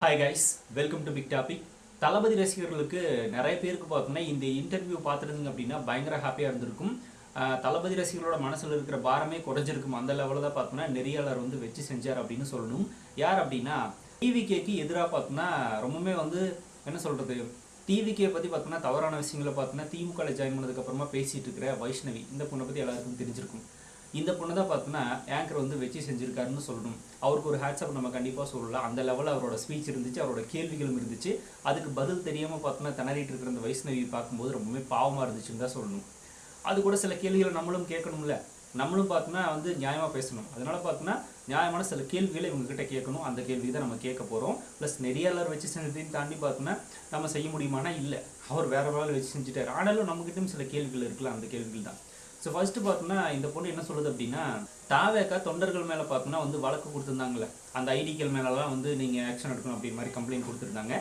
Hi guys, welcome to big topic. Thalapathy ரசிகர்களுக்கு நிறைய பேருக்கு பார்த்தோன்னா இந்த இன்டர்வியூ பார்த்துருந்தீங்க அப்படின்னா பயங்கர ஹாப்பியாக இருந்திருக்கும். தளபதி ரசிகர்களோட மனசில் இருக்கிற பாரமே குறைஞ்சிருக்கும். அந்த லெவலில் தான் பார்த்தோன்னா நெறியாளர் வச்சு செஞ்சார் அப்படின்னு சொல்லணும். யார் அப்படின்னா டிவிகேக்கு எதிராக பார்த்தோன்னா ரொம்பவுமே என்ன சொல்கிறது, டிவிகே பற்றி பார்த்தோன்னா தவறான விஷயங்களை பார்த்தோன்னா திமுக ஜாயின் பண்ணதுக்கப்புறமா பேசிகிட்டு இருக்கிற வைஷ்ணவி, இந்த பொண்ணை பற்றி எல்லாருக்கும் தெரிஞ்சிருக்கும். இந்த பொண்ணு தான் பார்த்தோன்னா ஆங்கர் வச்சு செஞ்சுருக்காருன்னு சொல்லணும். அவருக்கு ஒரு ஹேட்ஸ்அப் நம்ம கண்டிப்பாக சொல்லலாம். அந்த லெவலில் அவரோட ஸ்பீச் இருந்துச்சு, அவரோட கேள்விகளும் இருந்துச்சு. அதுக்கு பதில் தெரியாமல் பார்த்தோன்னா திணறிட்டு இருக்கிற அந்த வைஷ்ணவி பார்க்கும்போது ரொம்பவே பாவமாக இருந்துச்சுன்னு தான் சொல்லணும். அது கூட சில கேள்விகளை நம்மளும் கேட்கணும்ல, நம்மளும் பார்த்தோன்னா நியாயமாக பேசணும். அதனால் பார்த்தோன்னா நியாயமான சில கேள்விகளை இவங்ககிட்ட கேட்கணும். அந்த கேள்வி தான் நம்ம கேட்க போகிறோம். ப்ளஸ் நெறியாளர் வச்சு செஞ்சதையும் தாண்டி பார்த்தோன்னா நம்ம செய்ய முடியுமானா இல்லை, அவர் வேறு வேலை வச்சு செஞ்சுட்டார். ஆனாலும் நம்மகிட்டும் சில கேள்விகள் இருக்கலாம். அந்த கேள்விகள் தான். ஸோ ஃபஸ்ட்டு பார்த்தோன்னா இந்த பொண்ணு என்ன சொல்லுது அப்படின்னா, தாவேக்கா தொண்டர்கள் மேலே பார்த்தோன்னா வழக்கு கொடுத்துருந்தாங்களே, அந்த ஐடிக்கள் மேலெலாம் நீங்கள் ஆக்ஷன் எடுக்கணும் அப்படின்ற மாதிரி கம்ப்ளைண்ட் கொடுத்துருந்தாங்க.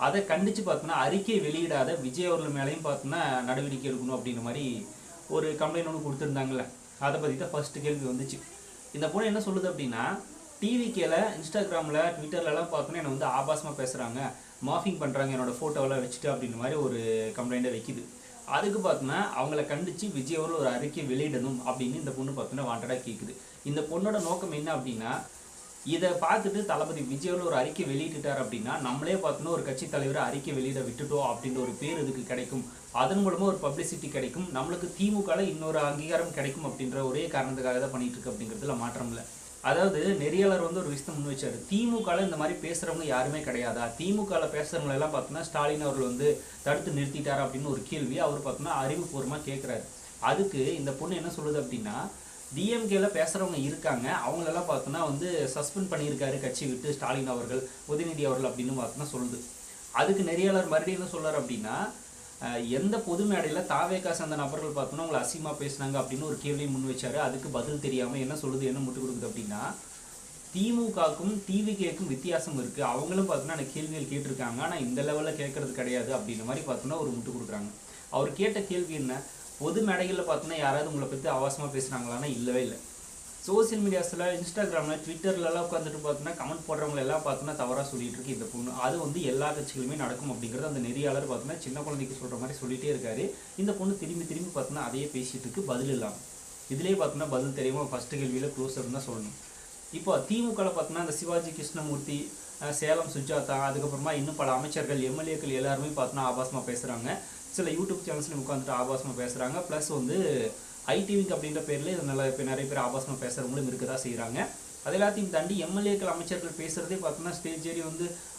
அதை கண்டித்து பார்த்தோன்னா அறிக்கை வெளியிடாத விஜய் அவர்கள் மேலேயும் பார்த்தோன்னா நடவடிக்கை எடுக்கணும் அப்படின்ற மாதிரி ஒரு கம்ப்ளைண்ட் ஒன்று கொடுத்துருந்தாங்களே, அதை பற்றி தான் ஃபஸ்ட்டு கேள்வி வந்துச்சு. இந்த பொண்ணு என்ன சொல்லுது அப்படின்னா, டிவிக்கேல இன்ஸ்டாகிராமில் ட்விட்டர்லலாம் பார்த்தோன்னா என்னை ஆபாசமாக பேசுகிறாங்க, மாஃபிங் பண்ணுறாங்க என்னோடய ஃபோட்டோவெல்லாம் வச்சுட்டு அப்படின்ற மாதிரி ஒரு கம்ப்ளைண்ட்டை வைக்குது. அதுக்கு பார்த்தோன்னா அவங்கள கண்டித்து விஜய் அவர்கள் ஒரு அறிக்கை வெளியிடணும் அப்படின்னு இந்த பொண்ணு பார்த்தோன்னா வாண்டடாக கேட்குது. இந்த பொண்ணோட நோக்கம் என்ன அப்படின்னா, இதை பார்த்துட்டு தளபதி விஜய் அவர்கள் ஒரு அறிக்கை வெளியிட்டுட்டார் அப்படின்னா நம்மளே பார்த்தோன்னா ஒரு கட்சி தலைவரை அறிக்கை வெளியிட விட்டுட்டோம் அப்படின்ற ஒரு பேர் இதுக்கு கிடைக்கும். அதன் மூலமாக ஒரு பப்ளிசிட்டி கிடைக்கும், நம்மளுக்கு திமுகவில் இன்னொரு அங்கீகாரம் கிடைக்கும் அப்படின்ற ஒரே காரணத்துக்காக தான் பண்ணிட்டு இருக்கு. அப்படிங்கிறதுல மாற்றம் இல்லை. அதாவது நெறியாளர் ஒரு விஷயத்தை முன் வச்சார். திமுகவில் இந்த மாதிரி பேசுகிறவங்க யாருமே கிடையாதா, திமுகவில் பேசுகிறவங்க எல்லாம் பார்த்தோன்னா ஸ்டாலின் அவர்கள் தடுத்து நிறுத்திட்டார் அப்படின்னு ஒரு கேள்வி அவர் பார்த்தோன்னா அறிவுபூர்வமாக கேட்குறாரு. அதுக்கு இந்த பொண்ணு என்ன சொல்லுது அப்படின்னா, டிஎம்கேல பேசுகிறவங்க இருக்காங்க, அவங்களெல்லாம் பார்த்தோன்னா சஸ்பெண்ட் பண்ணியிருக்காரு கட்சி விட்டு ஸ்டாலின் அவர்கள், உதயநிதி அவர்கள் அப்படின்னு பார்த்தோன்னா சொல்லுது. அதுக்கு நெறியாளர் மறுபடியும் என்ன சொல்கிறார் அப்படின்னா, எந்த பொது மேடையில் தாவேக்கா சேர்ந்த நபர்கள் பார்த்தோன்னா உங்களை அசிங்கமாக பேசுனாங்க அப்படின்னு ஒரு கேள்வியை முன் வச்சாரு. அதுக்கு பதில் தெரியாமல் என்ன சொல்லுது, என்ன முட்டு கொடுக்குது அப்படின்னா, திமுகவுக்கும் டிவிகேக்கும் வித்தியாசம் இருக்குது, அவங்களும் பார்த்தோன்னா எனக்கு கேள்விகள் கேட்டிருக்காங்க, ஆனால் இந்த லெவலில் கேட்கறது கிடையாது அப்படின்ற மாதிரி பார்த்தோன்னா ஒரு முட்டு கொடுக்குறாங்க. அவர் கேட்ட கேள்வி என்ன, பொது மேடைகளில் பார்த்தோன்னா யாராவது உங்களை பற்றி ஆபாசமாக பேசுகிறாங்களான்னா இல்லவே இல்லை. சோசியல் மீடியாஸில் இன்ஸ்டாகிராமில் ட்விட்டர்லலாம் உட்காந்துட்டு பார்த்தோன்னா கமெண்ட் போடுறவங்க எல்லாம் பார்த்தோன்னா தவறாக சொல்லிட்டு இருக்கு இந்த பொண்ணு. அது எல்லா கட்சிகளுமே நடக்கும் அப்படிங்கிறது அந்த நெறியாளர் பார்த்தோன்னா சின்ன குழந்தைக்கு சொல்கிற மாதிரி சொல்லிகிட்டே இருக்காரு. இந்த பொண்ணு திரும்பி திரும்பி பார்த்தோன்னா அதையே பேசிகிட்டு இருக்கு, பதில் இல்லாமல். இதிலே பார்த்தோன்னா பதில் தெரியாமல் ஃபஸ்ட்டு கேள்வியில் க்ளோஸர் தான் சொல்லணும். இப்போ திமுகவில் பார்த்தோன்னா இந்த சிவாஜி கிருஷ்ணமூர்த்தி, சேலம் சுஜாதா, அதுக்கப்புறமா இன்னும் பல அமைச்சர்கள், எம்எல்ஏக்கள் எல்லாருமே பார்த்தோன்னா ஆபாசமாக பேசுகிறாங்க. சில யூடியூப் சேனல்ஸ்லையும் உட்காந்துட்டு ஆபாசமாக பேசுகிறாங்க. ப்ளஸ் ஐடிவிக்கு அப்படின்ற பேரில் இப்போ நிறைய பேர் ஆபாசமாக பேசுகிறவங்களும் இருக்க தான் செய்கிறாங்க. அது எல்லாத்தையும் தாண்டி எம்எல்ஏக்கள் அமைச்சர்கள் பேசுகிறதே பார்த்தோன்னா ஸ்டேஜ் ஏறி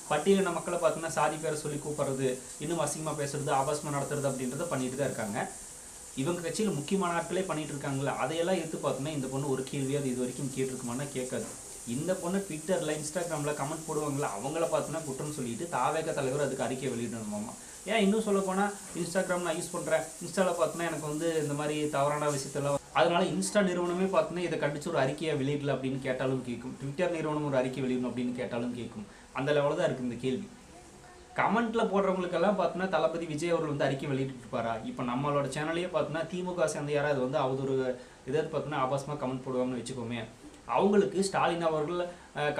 பட்டியலின மக்களை பார்த்தோன்னா சாதி பேரை சொல்லி கூப்பிட்றது, இன்னும் அசிங்கமாக பேசுறது, ஆபாசமாக நடத்துறது அப்படின்றத பண்ணிட்டு தான் இருக்காங்க. இவங்க கட்சியில் முக்கியமான ஆட்களே பண்ணிட்டு இருக்காங்களே, அதையெல்லாம் எடுத்து பார்த்தோன்னா இந்த பொண்ணு ஒரு கேள்வியாக இது வரைக்கும் கேட்டிருக்குமானா கேட்காது. இந்த பொண்ணு ட்விட்டரில் இன்ஸ்டாகிராமில் கமெண்ட் போடுவாங்களா, அவங்கள பார்த்தோன்னா குற்றம் சொல்லிட்டு தாவேக தலைவர் அதுக்கு அறிக்கை வெளியிடணுமாமா. ஏன் இன்னும் சொல்ல போனால் இன்ஸ்டாகிராம் நான் யூஸ் பண்ணுறேன், இன்ஸ்டாவில் பார்த்தோன்னா எனக்கு இந்த மாதிரி தவறான விஷயத்தெல்லாம், அதனால் இன்ஸ்டா நிறுவனமே பார்த்தோன்னா இதை கண்டிச்சு ஒரு அறிக்கையை வெளியிடல அப்படின்னு கேட்டாலும் கேட்கும், ட்விட்டர் நிறுவனம் ஒரு அறிக்கை வெளியிடணும் அப்படின்னு கேட்டாலும் கேட்கும். அந்த லெவலில் தான் இருக்குது இந்த கேள்வி. கமெண்ட்டில் போடுறவங்களுக்கெல்லாம் பார்த்தோன்னா தளபதி விஜய் அவர்கள் அறிக்கை வெளியிட்டு இருப்பாரா? இப்போ நம்மளோட சேனலையே பார்த்தோன்னா திமுக சேர்ந்த யாராவது அவதூறு இதாவது பார்த்தோன்னா ஆபாசமாக கமெண்ட் போடுவாங்கன்னு வச்சுக்கோமே, அவங்களுக்கு ஸ்டாலின் அவர்கள்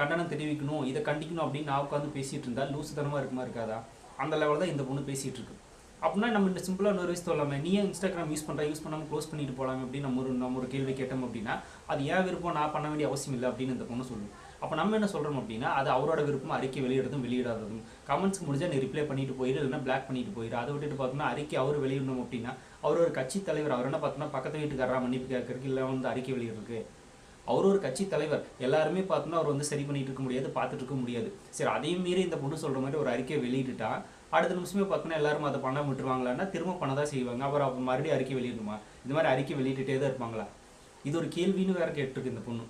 கண்டனம் தெரிவிக்கணும், இதை கண்டிக்கணும் அப்படின்னு நான் உட்காந்து பேசிகிட்டு இருந்தால் லூசுத்தனமாக இருக்குமா இருக்காதா? அந்த லெவலில் தான் இந்த பொண்ணு பேசிகிட்டு இருக்கு. அப்படின்னா நம்ம இந்த சிம்பிளாக இன்னொரு விஷயம் சொல்லாமல், நீ ஏன் இன்ஸ்டாகிராம் யூஸ் பண்ணாமல் க்ளோஸ் பண்ணிட்டு போகலாமே அப்படின்னு நம்ம ஒரு கேள்வி கேட்டோம் அப்படின்னா, அது ஏன் விருப்பம், நான் பண்ண வேண்டிய அவசியம் இல்லை அப்படின்னு இந்த பொண்ணு சொல்லுவோம். அப்போ நம்ம என்ன சொல்கிறோம் அப்படின்னா, அது அவரோட விருப்பம், அறிக்கை வெளியிடறதும் வெளியிடாததும். கமெண்ட்ஸ்க்கு முடிஞ்சால் நீ ரிப்ளை பண்ணிட்டு போயிடு, இல்லைன்னா பிளாக் பண்ணிட்டு போயிடு. அதை விட்டுட்டு பார்த்தோம்னா அறிக்கை அவர் வெளியிடணும் அப்படின்னா, அவர் ஒரு கட்சி தலைவர், அவர் என்ன பார்த்தோன்னா பக்கத்து வீட்டுக்காரரா மன்னிப்பு கேட்கறதுக்கு, இல்லை அறிக்கை வெளியிடறதுக்கு. அவர் ஒரு கட்சி தலைவர், எல்லாருமே பார்த்தோன்னா அவர் சரி பண்ணிட்டு இருக்க முடியாது, பார்த்துட்டு இருக்க முடியாது. சரி, அதையும் மீறி இந்த பொண்ணு சொல்கிற மாதிரி ஒரு அறிக்கை வெளியிட்டுட்டா அடுத்த நிமிஷமே பார்த்தோன்னா எல்லாரும் அதை பண்ண விட்டுருவாங்களான்னா திரும்ப பண்ண தான் செய்வாங்க. அப்புறம் அப்போ மறுபடியும் அறிக்கை வெளியிடணுமா? இந்த மாதிரி அறிக்கை வெளியிட்டுட்டே தான் இருப்பாங்களா? இது ஒரு கேள்வின்னு வேறு கேட்டுருக்கு இந்த பொண்ணு.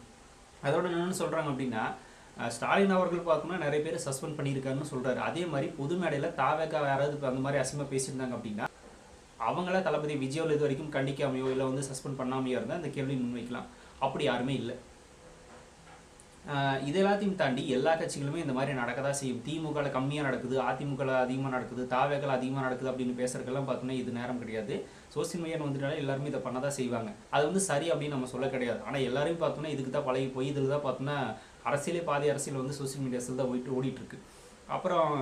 அதோட என்னென்னு சொல்கிறாங்க அப்படின்னா, ஸ்டாலின் அவர்கள் பார்த்தோம்னா நிறைய பேர் சஸ்பெண்ட் பண்ணியிருக்காருன்னு சொல்கிறாரு. அதே மாதிரி பொது மேடையில் தாவேக்கா யாராவது அந்த மாதிரி அசிங்கமாக பேசியிருந்தாங்க அப்படின்னா அவங்கள தளபதி விஜயில் இது வரைக்கும் கண்டிக்காமையோ இல்லை சஸ்பெண்ட் பண்ணாமையோ இருந்தால் இந்த கேள்வி முன்வைக்கலாம். அப்படி யாருமே இல்லை. இது எல்லாத்தையும் தாண்டி எல்லா கட்சிகளுமே இந்த மாதிரி நடக்க தான் செய்யும். திமுகவில் கம்மியாக நடக்குது, அதிமுகவில் அதிகமாக நடக்குது, தாவேக்கள் அதிகமாக நடக்குது அப்படின்னு பேசுறதுக்கெல்லாம் பார்த்தோன்னா இது நேரம் கிடையாது. சோசியல் மீடியான்னு வந்துட்டாலே எல்லாருமே இதை பண்ண தான் செய்வாங்க. அது சரி அப்படின்னு நம்ம சொல்ல கிடையாது. ஆனால் எல்லாரையும் பார்த்தோன்னா இதுக்கு தான் பழகி போய் இதில் தான் பார்த்தோன்னா அரசியலே பாதி அரசியல் சோசியல் மீடியாஸில் தான் ஓடிட்டுருக்கு. அப்புறம்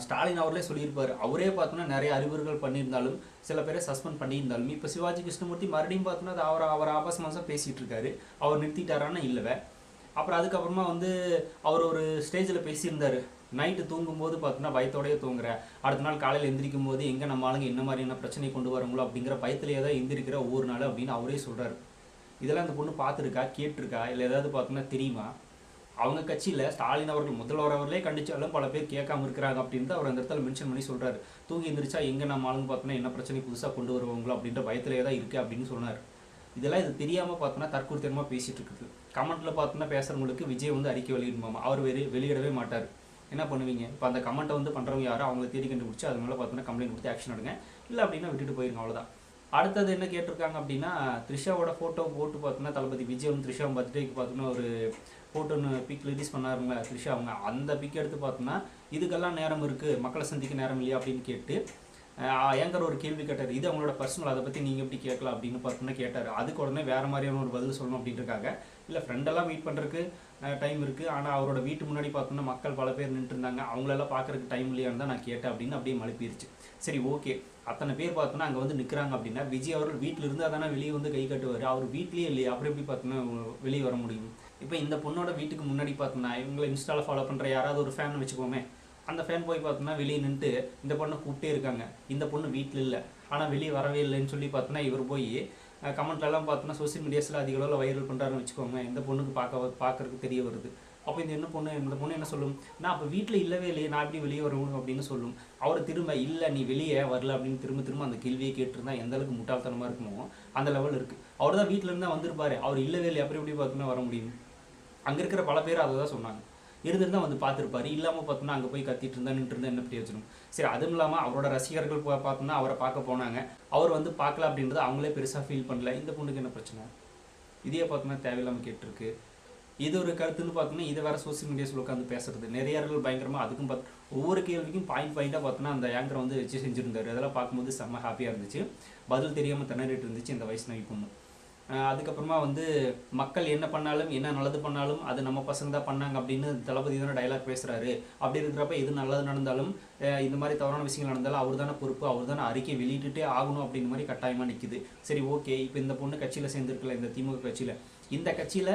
ஸ்டாலின் அவர்களே சொல்லியிருப்பார். அவரே பார்த்தோன்னா நிறைய அறிவுரைகள் பண்ணியிருந்தாலும் சில பேரை சஸ்பெண்ட் பண்ணியிருந்தாலும் இப்போ சிவாஜி கிருஷ்ணமூர்த்தி மறுபடியும் பார்த்தோன்னா அது அவர் ஆபாச மாதம் பேசிகிட்டு இருக்காரு. அவர் நிறுத்திட்டாரான்னு இல்லவே. அப்புறம் அதுக்கப்புறமா வந்து அவர் ஒரு ஸ்டேஜில் பேசியிருந்தார், நைட்டு தூங்கும்போது பார்த்தோன்னா பயத்தோடய தூங்குற, அடுத்த நாள் காலையில் எந்திரிக்கும் போது எங்கே நம்ம ஆளுங்க என்ன மாதிரியான பிரச்சனை கொண்டு வரங்களோ அப்படிங்கிற பயத்திலேயே தான் எந்திரிக்கிற ஒவ்வொரு நாள் அப்படின்னு அவரே சொல்கிறார். இதெல்லாம் அந்த பொண்ணு பார்த்துருக்கா, கேட்டிருக்கா, இல்லை ஏதாவது பார்த்தோன்னா தெரியுமா? அவங்க கட்சியில் ஸ்டாலின் அவர்கள் முதல்வர் அவர்களே கண்டிச்சாலும் பல பேர் கேட்காம இருக்கிறாங்க அப்படின்ட்டு அவர் அந்த இடத்துல மென்ஷன் பண்ணி சொல்கிறார். தூங்கி எந்திரிச்சா எங்கே நம்ம ஆளுங்க பார்த்தோன்னா என்ன பிரச்சனை புதுசாக கொண்டு வருவாங்களோ அப்படின்ற பயத்திலே தான் இருக்குது அப்படின்னு சொன்னார். இதெல்லாம் இது தெரியாமல் பார்த்தோன்னா தற்கொலைத்தனமாக பேசிகிட்டு இருக்குது. கமெண்ட்டில் பார்த்தோன்னா பேசுகிறவங்களுக்கு விஜய் வந்து அறிக்கை வெளியிடுமாமா, அவர் வெளியிடவே மாட்டார். என்ன பண்ணுவீங்க? இப்போ அந்த கமெண்ட்டை வந்து பண்ணுறவங்க யாரும் அவங்களை தேடி கண்டுபிடிச்சி அது மேலே பார்த்தோன்னா கம்ப்ளைண்ட் கொடுத்து ஆக்ஷன் எடுங்க, இல்லை அப்படின்னா விட்டுட்டு போயிருங்க, அவ்வளோதான். அடுத்தது என்ன கேட்டிருக்காங்க அப்படின்னா, த்ரிஷாவோட ஃபோட்டோ போட்டு பார்த்தோன்னா தளபதி விஜய் வந்து த்ரிஷா பர்த்டேக்கு பார்த்தோன்னா ஒரு ஃபோட்டோன்னு பிக் ரிலீஸ் பண்ணாருங்களா த்ரிஷா அவங்க, அந்த பிக் எடுத்து பார்த்தோன்னா இதுக்கெல்லாம் நேரம் இருக்குது, மக்களை சந்திக்க நேரம் இல்லையா அப்படின்னு கேட்டு ஏங்கர் ஒரு கேள்வி கேட்டார். இது அவங்களோட பர்சனல், அதை பற்றி நீங்கள் எப்படி கேட்கலாம் அப்படின்னு பார்த்தோன்னா கேட்டார். அதுக்கு உடனே வேறு மாதிரியான ஒரு பதில் சொல்லணும் அப்படின்றக்காக, இல்லை ஃப்ரெண்டெல்லாம் மீட் பண்ணுறதுக்கு டைம் இருக்குது, ஆனால் அவரோட வீட்டு முன்னாடி பார்த்தோன்னா மக்கள் பல பேர் நின்றுட்டு இருந்தாங்க, அவங்களெல்லாம் பார்க்குறதுக்கு டைம் இல்லையான்னு தான் நான் கேட்டேன் அப்படின்னு அப்படியே மழுப்பிடுச்சு. சரி ஓகே, அத்தனை பேர் பார்த்தோன்னா அங்கே வந்து நிற்கிறாங்க அப்படின்னா விஜய் அவர்கள் வீட்டில் இருந்தால் தானே வெளியே வந்து கை கட்டுவார், அவர் வீட்லேயே இல்லையா, அப்புறம் எப்படி பார்த்தோன்னா வெளியே வர முடியும்? இப்போ இந்த பொண்ணோட வீட்டுக்கு முன்னாடி பார்த்தோன்னா இவங்களை இன்ஸ்டாவில் ஃபாலோ பண்ணுற யாராவது ஒரு ஃபேன் வச்சுக்கோமே, அந்த ஃபேன் போய் பார்த்தோன்னா வெளியே நின்றுட்டு இந்த பொண்ணை கூப்பிட்டே இருக்காங்க, இந்த பொண்ணு வீட்டில் இல்லை ஆனால் வெளியே வரவே இல்லைன்னு சொல்லி பார்த்தோன்னா இவர் போய் கமெண்ட்லலாம் பார்த்தோன்னா சோசியல் மீடியாஸில் அதிக அளவில் வைரல் பண்ணுறாருன்னு வச்சுக்கோங்க. இந்த பொண்ணுக்கு பார்க்கறதுக்கு தெரிய வருது. அப்போ இந்த பொண்ணு என்ன சொல்லும், நான் அப்போ வீட்டில் இல்லவே இல்லையே, நான் எப்படி வெளியே வரணும் அப்படின்னு சொல்லும். அவர் திரும்ப இல்லை நீ வெளியே வரல அப்படின்னு திரும்ப அந்த கேள்வியை கேட்டிருந்தா எந்த அளவுக்கு முட்டாள்தனமாக இருக்குமோ அந்த லெவல் இருக்குது. அவர் தான் வீட்டில் இருந்தால் வந்திருப்பாரு, அவர் இல்லவே இல்லை, அப்புறம் எப்படி பார்த்தோன்னா வர முடியும்? அங்கே இருக்கிற பல பேர் அதை தான் சொன்னாங்க. இருந்திருந்தால் வந்து பார்த்துருப்பாரு, இல்லாமல் பார்த்தோன்னா அங்கே போய் கத்திட்டு இருந்தா நின்று இருந்தால் என்ன பிரயோஜனம்? சரி, அதுவும் இல்லாமல் அவரோட ரசிகர்கள் பார்த்தோன்னா அவரை பார்க்க போனாங்க, அவர் வந்து பார்க்கல அப்படின்றத அவங்களே பெருசாக ஃபீல் பண்ணல, இந்த பொண்ணுக்கு என்ன பிரச்சனை? இதையே பார்த்தோன்னா தேவையில்லாமல் கேட்டிருக்கு. இது ஒரு கருத்துன்னு பார்த்தோன்னா இதை வேறு சோசியல் மீடியாஸில் உட்காந்து பேசுறது நிறையர்கள் பயங்கரமாக அதுக்கும் ஒவ்வொரு கேள்விக்கும் பாயிண்டாக பார்த்தோன்னா அந்த ஆங்கரை வந்து வச்சு செஞ்சுருந்தாரு. அதெல்லாம் பார்க்கும்போது செம்ம ஹாப்பியாக இருந்துச்சு. பதில் தெரியாமல் திணறிட்டு இருந்துச்சு இந்த வைஷ்ணவி பொண்ணு. அதுக்கப்புறமா வந்து மக்கள் என்ன பண்ணாலும் என்ன நல்லது பண்ணாலும் அது நம்ம பசங்க தான் பண்ணாங்க அப்படின்னு தளபதி தானே டைலாக் பேசுகிறாரு. அப்படி இருக்கிறப்ப எது நல்லது நடந்தாலும் இந்த மாதிரி தவறான விஷயங்கள் நடந்தாலும் அவர் தானே பொறுப்பு, அவர் தானே அறிக்கை வெளியிட்டுட்டே ஆகணும் அப்படின்ற மாதிரி கட்டாயமாக நிற்குது. சரி ஓகே, இப்போ இந்த பொண்ணு கட்சியில் சேர்ந்துருக்கல, இந்த திமுக கட்சியில், இந்த கட்சியில்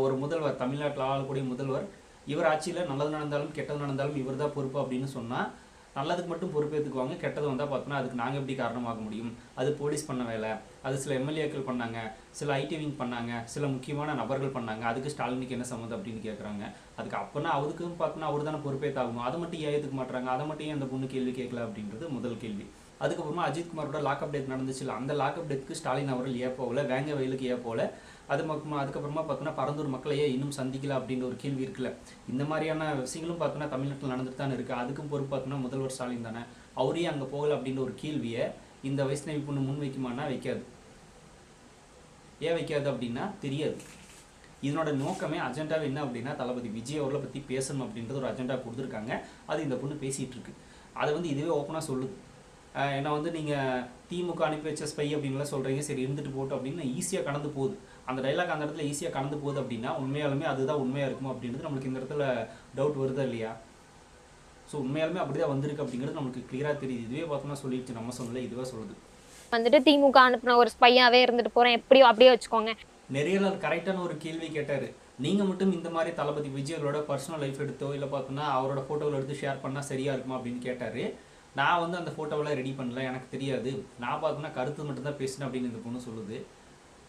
ஒரு முதல்வர், தமிழ்நாட்டில் ஆளக்கூடிய முதல்வர், இவர் ஆட்சியில் நல்லது நடந்தாலும் கெட்டது நடந்தாலும் இவர் தான் பொறுப்பு அப்படின்னு சொன்னால் நல்லதுக்கு மட்டும் பொறுப்பேற்றுக்குவாங்க, கெட்டது வந்தால் பார்த்தோன்னா அதுக்கு நாங்கள் எப்படி காரணமாக முடியும்? அது போலீஸ் பண்ண வேலை, அது சில எம்எல்ஏக்கள் பண்ணாங்க, சில ஐடி விங் பண்ணாங்க, சில முக்கியமான நபர்கள் பண்ணாங்க, அதுக்கு ஸ்டாலினுக்கு என்ன சம்மந்தம் அப்படின்னு கேட்குறாங்க. அதுக்கு அப்போனா அவருக்கும் பார்த்தோன்னா அவர் தானே பொறுப்பேற்றாகணும், அதை மட்டும் ஏன் ஏற்றுக்க மாட்டுறாங்க, அதை மட்டும் ஏன் அந்த பொண்ணு கேள்வி கேட்கல அப்படின்றது முதல் கேள்வி. அதுக்கப்புறமா அஜித்குமாரோட லாக்அப் டேட் நடந்துச்சுல, அந்த லாக்அப் டேட்டுக்கு ஸ்டாலின் அவர்கள் ஏன் போகல, வேங்க வயலுக்கு ஏன் போகல, அதுக்கப்புறமா பார்த்தோன்னா பரந்தூர் மக்களையே இன்னும் சந்திக்கல அப்படின்ற ஒரு கேள்வி இருக்குல்ல. இந்த மாதிரியான விஷயங்களும் பார்த்தோன்னா தமிழ்நாட்டில் நடந்துட்டு தானே இருக்குது. அதுக்கும் பொறுப்பு பார்த்தோன்னா முதல்வர் ஸ்டாலின் தானே, அவரே அங்கே போகல அப்படின்ற ஒரு கேள்வியை இந்த வைஷ்ணவி பொண்ணு முன் வைக்குமானா வைக்காது. ஏன் வைக்காது அப்படின்னா தெரியாது. இதனோட நோக்கமே அஜெண்டாவே என்ன அப்படின்னா தளபதி விஜய் அவர்களை பற்றி பேசணும் அப்படின்றது ஒரு அஜெண்டா கொடுத்துருக்காங்க. அது இந்த பொண்ணு பேசிகிட்டு இருக்கு. அதை வந்து இதுவே ஓப்பனாக சொல்லுது. ஏன்னா வந்து நீங்கள் திமுக அனுப்பி வச்ச ஸ்பை அப்படின்லாம் சொல்கிறீங்க, சரி இருந்துட்டு போட்டோம் அப்படின்னு ஈஸியாக கடந்து போகுது. அந்த டைலாக் அந்த இடத்துல ஈஸியாக கடந்து போகுது அப்படின்னா உண்மையாலுமே அதுதான் உண்மையாக இருக்குமோ அப்படின்றது நம்மளுக்கு இந்த இடத்துல டவுட் வருதா இல்லையா? ஸோ உண்மையாலுமே அப்படி தான் வந்திருக்கு அப்படிங்கிறது நமக்கு கிளியராக தெரியுது. இதுவே பார்த்தோம்னா சொல்லிடுச்சு, நம்ம சொல்லலை, இதுவே சொல்லுது. வந்துட்டு திமுக அனுப்பின ஒரு ஸ்பையாவே இருந்துட்டு போகிறேன், எப்படியோ அப்படியே வச்சுக்கோங்க. நிறைய நாள் கரெக்டான ஒரு கேள்வி கேட்டார். நீங்கள் மட்டும் இந்த மாதிரி தளபதி விஜயோட பர்சனல் லைஃப் எடுத்தோ இல்லை பார்த்தோன்னா அவரோட ஃபோட்டோவில் எடுத்து ஷேர் பண்ணால் சரியாக இருக்குமா அப்படின்னு கேட்டார். நான் வந்து அந்த ஃபோட்டோவெல்லாம் ரெடி பண்ணல, எனக்கு தெரியாது, நான் பார்த்தோன்னா கருத்து மட்டும்தான் பேசினேன் அப்படின்னு இந்த பொண்ணு சொல்லுது.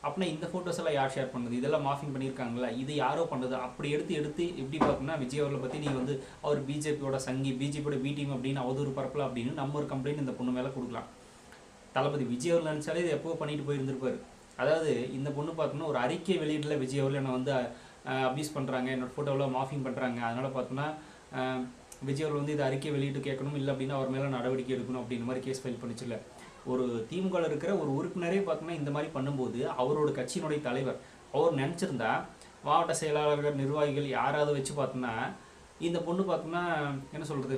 அப்படின்னா இந்த ஃபோட்டோஸ் எல்லாம் யார் ஷேர் பண்ணுது, இதெல்லாம் மார்ஃபிங் பண்ணியிருக்காங்களா, இது யாரோ பண்ணுது, அப்படி எடுத்து எப்படி பார்த்தோம்னா விஜய் அவர்களை பற்றி நீ வந்து அவர் பிஜேபியோட சங்கி, பிஜேபியோட பி டீம் அப்படின்னு அவதூறு பரப்பலாம் அப்படின்னு நம்ம ஒரு கம்ப்ளைண்ட் இந்த பொண்ணு மேலே கொடுக்கலாம். தளபதி விஜய் அவர்கள் நினச்சாலே இது எப்போ பண்ணிட்டு போயிருந்திருப்பார். அதாவது இந்த பொண்ணு பார்த்தோன்னா ஒரு அறிக்கை வெளியிடல, விஜய் அவர்கள் என்னை வந்து அப்யூஸ் பண்ணுறாங்க, என்னோடய ஃபோட்டோவில் மார்ஃபிங் பண்ணுறாங்க, அதனால் பார்த்தோன்னா விஜய் அவர்கள் வந்து இதை அறிக்கை வெளியிட்டு கேட்கணும், இல்லை அப்படின்னா அவர் மேலே நடவடிக்கை எடுக்கணும் அப்படின்ற மாதிரி கேஸ் ஃபைல் பண்ணிச்சுல. ஒரு திமுகவில் இருக்கிற ஒரு உறுப்பினரே பார்த்தோன்னா இந்த மாதிரி பண்ணும்போது அவரோட கட்சியினுடைய தலைவர் அவர் நினச்சிருந்தா மாவட்ட செயலாளர்கள் நிர்வாகிகள் யாராவது வச்சு பார்த்தோன்னா இந்த பொண்ணு பார்த்தோன்னா என்ன சொல்கிறது,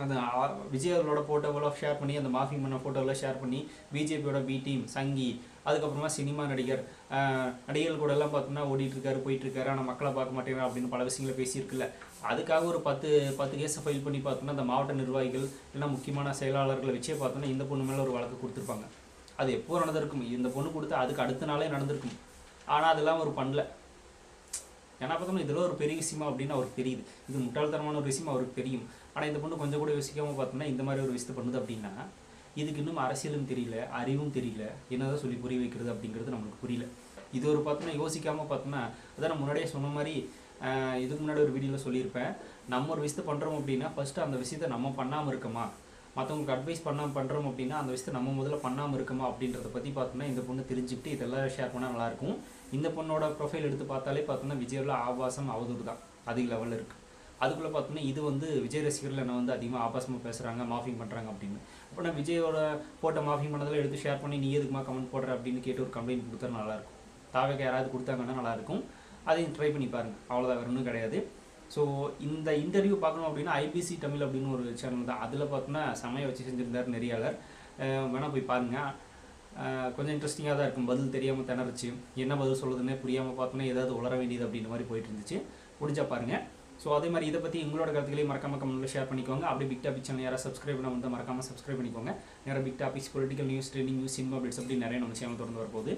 அந்த விஜய் அவர்களோட ஃபோட்டோவெல்லாம் ஷேர் பண்ணி அந்த மார்ஃபிங் பண்ண ஃபோட்டோவெல்லாம் ஷேர் பண்ணி பிஜேபியோட பி டீம் சங்கி, அதுக்கப்புறமா சினிமா நடிகர்கள் கூட எல்லாம் பார்த்தோன்னா ஓடிட்டுருக்காரு போயிட்டுருக்காரு, ஆனால் மக்களை பார்க்க மாட்டேங்கிறார் அப்படின்னு பல விஷயங்களை பேசியிருக்குல்ல. அதுக்காக ஒரு 10 கேஸை ஃபைல் பண்ணி பார்த்தோன்னா அந்த மாவட்ட நிர்வாகிகள் இல்லைன்னா முக்கியமான செயலாளர்களை வச்சே பார்த்தோன்னா இந்த பொண்ணு மேலே ஒரு வழக்கு கொடுத்துருப்பாங்க. அது எப்போ நடந்திருக்கும், இந்த பொண்ணு கொடுத்து அதுக்கு அடுத்த நாளே நடந்திருக்கும். ஆனால் அதெல்லாம் ஒரு பண்ணல. ஏன்னா பார்த்தோம்னா இதெல்லாம் ஒரு பெரிய விஷயமா அப்படின்னு அவருக்கு தெரியுது, இது முட்டாள்தனமான ஒரு விஷயம் அவருக்கு தெரியும். ஆனால் இந்த பொண்ணு கொஞ்சம் கூட யோசிக்காமல் பார்த்தோம்னா இந்த மாதிரி ஒரு விஷயத்தை பண்ணுது அப்படின்னா இதுக்கு இன்னும் அரசியலும் தெரியல, அறிவும் தெரியல, என்னதான் சொல்லி புரிய வைக்கிறது அப்படிங்கிறது நம்மளுக்கு புரியல. இது ஒரு பார்த்தோன்னா யோசிக்காமல் பார்த்தோன்னா அதான் நான் முன்னாடியே சொன்ன மாதிரி இதுக்கு முன்னாடி ஒரு வீடியோவில் சொல்லியிருப்பேன், நம்ம ஒரு விஷயத்தை பண்ணுறோம் அப்படின்னா ஃபஸ்ட்டு அந்த விஷயத்தை நம்ம பண்ணாமல் இருக்கோமா, மற்றவங்களுக்கு அட்வைஸ் பண்ணாமல் பண்ணுறோம் அப்படின்னா அந்த விஷயத்தை நம்ம முதல்ல பண்ணாமல் இருக்கோமா அப்படின்றத பற்றி பார்த்தோன்னா இந்த பொண்ணு தெரிஞ்சுக்கிட்டு இதெல்லாம் ஷேர் பண்ணால் நல்லாயிருக்கும். இந்த பொண்ணோட ப்ரொஃபைல் எடுத்து பார்த்தாலே பார்த்தோன்னா விஜயோட ஆபாசம் அவதூறு தான் அதிக லெவலில் இருக்குது. அதுக்குள்ளே பார்த்தோன்னா இது வந்து விஜய் ரசிகர்கள் என்ன வந்து அதிகமாக ஆபாசமாக பேசுகிறாங்க, மாஃபிங் பண்ணுறாங்க அப்படின்னு. அப்போ நான் விஜயோட போட்டோ மாஃபிங் பண்ணதில் எடுத்து ஷேர் பண்ணி நீ எதுக்குமா கமெண்ட் போடுற அப்படின்னு கேட்டு ஒரு கம்ப்ளைண்ட் கொடுத்தா நல்லாயிருக்கும். தாவேக்கு யாராவது கொடுத்தாங்கன்னா நல்லாயிருக்கும், அதையும் ட்ரை பண்ணி பாருங்கள். அவ்வளோதான், வேறு ஒன்றும் கிடையாது. ஸோ இந்த இன்டர்வியூ பார்க்கணும் அப்படின்னா ஐபிசி தமிழ் அப்படின்னு ஒரு சேனல் தான், அதில் பார்த்தோன்னா சமைய வச்சு செஞ்சுருந்தார் நெறியாளர், வேணால் போய் பாருங்கள். கொஞ்சம் இன்ட்ரெஸ்டிங்காக தான் இருக்கும். பதில் தெரியாமல் திணறிச்சு என்ன பதில் சொல்லுதுன்னே புரியாமல் பார்த்தோன்னா ஏதாவது உளர வேண்டியது அப்படின்ற மாதிரி போயிட்டு இருந்துச்சு. முடிஞ்சால் பாருங்கள். ஸோ அதே மாதிரி இதை பற்றி உங்களோட கருத்துக்களையும் மறக்காமல் கமெண்ட்டில் ஷேர் பண்ணிக்கோங்க. அப்படியே பிக் டாபிக் சேனல் யாராவது சப்ஸ்கிரைப் பண்ண வந்து மறக்காமல் சப்ஸ்கிரைப் பண்ணிக்கோங்க. நிறைய big topics, political news, trending news, cinema updates அப்படி நிறைய நம்ம சேனல் தொடர்ந்து வரப்போகுது.